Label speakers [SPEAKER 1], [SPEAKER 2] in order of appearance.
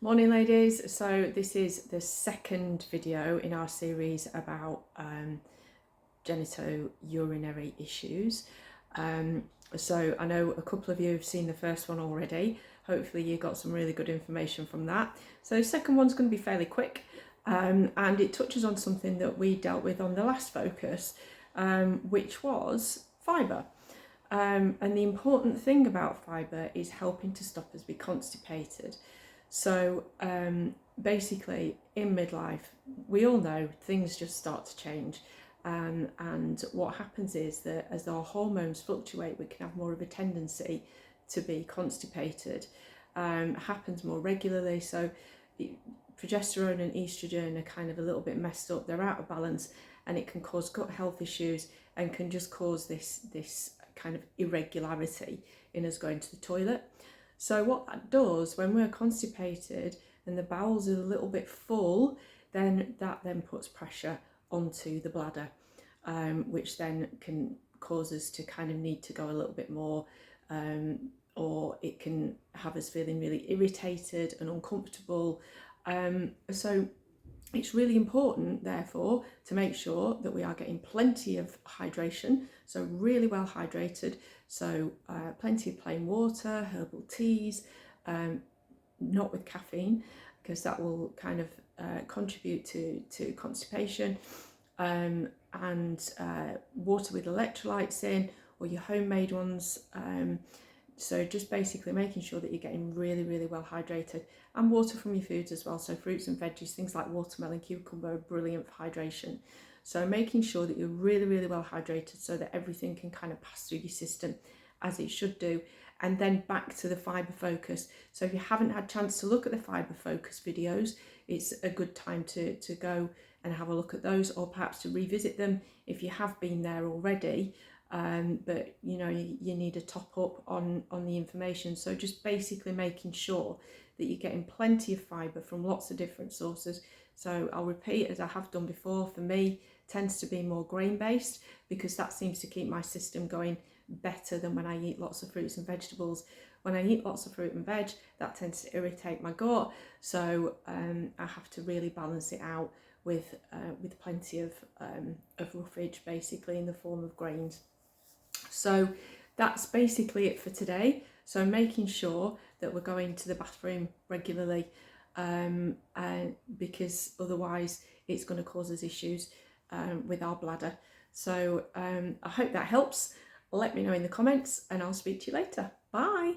[SPEAKER 1] Morning ladies, so this is the second video in our series about genitourinary issues. So I know a couple of you have seen the first one already. Hopefully you got some really good information from that. So the second one's going to be fairly quick, and it touches on something that we dealt with on the last focus, which was fibre. And the important thing about fibre is helping to stop us be constipated. So basically in midlife, we all know things just start to change. And what happens is that as our hormones fluctuate, we can have more of a tendency to be constipated. Happens more regularly. So progesterone and estrogen are kind of a little bit messed up. They're out of balance, and it can cause gut health issues and can just cause this kind of irregularity in us going to the toilet. So what that does when we're constipated and the bowels are a little bit full, then that puts pressure onto the bladder, which then can cause us to kind of need to go a little bit more, or it can have us feeling really irritated and uncomfortable. So it's really important, therefore, to make sure that we are getting plenty of hydration, so really well hydrated, so plenty of plain water, herbal teas, not with caffeine, because that will kind of contribute to constipation, and water with electrolytes in, or your homemade ones. So just basically making sure that you're getting really well hydrated, and water from your foods as well. So fruits and veggies, things like watermelon, cucumber, are brilliant for hydration. So making sure that you're really well hydrated so that everything can kind of pass through your system as it should do. And then back to the fibre focus. So if you haven't had a chance to look at the fibre focus videos, it's a good time to go and have a look at those, or perhaps to revisit them if you have been there already. But you know, you need a top up on the information. So just basically making sure that you're getting plenty of fibre from lots of different sources. So I'll repeat, as I have done before, for me tends to be more grain based, because that seems to keep my system going better than when I eat lots of fruits and vegetables. When I eat lots of fruit and veg, that tends to irritate my gut, so I have to really balance it out with plenty of roughage, basically in the form of grains. So that's basically it for today. So making sure that we're going to the bathroom regularly, because otherwise it's going to cause us issues with our bladder. So I hope that helps. Let me know in the comments, and I'll speak to you later. Bye.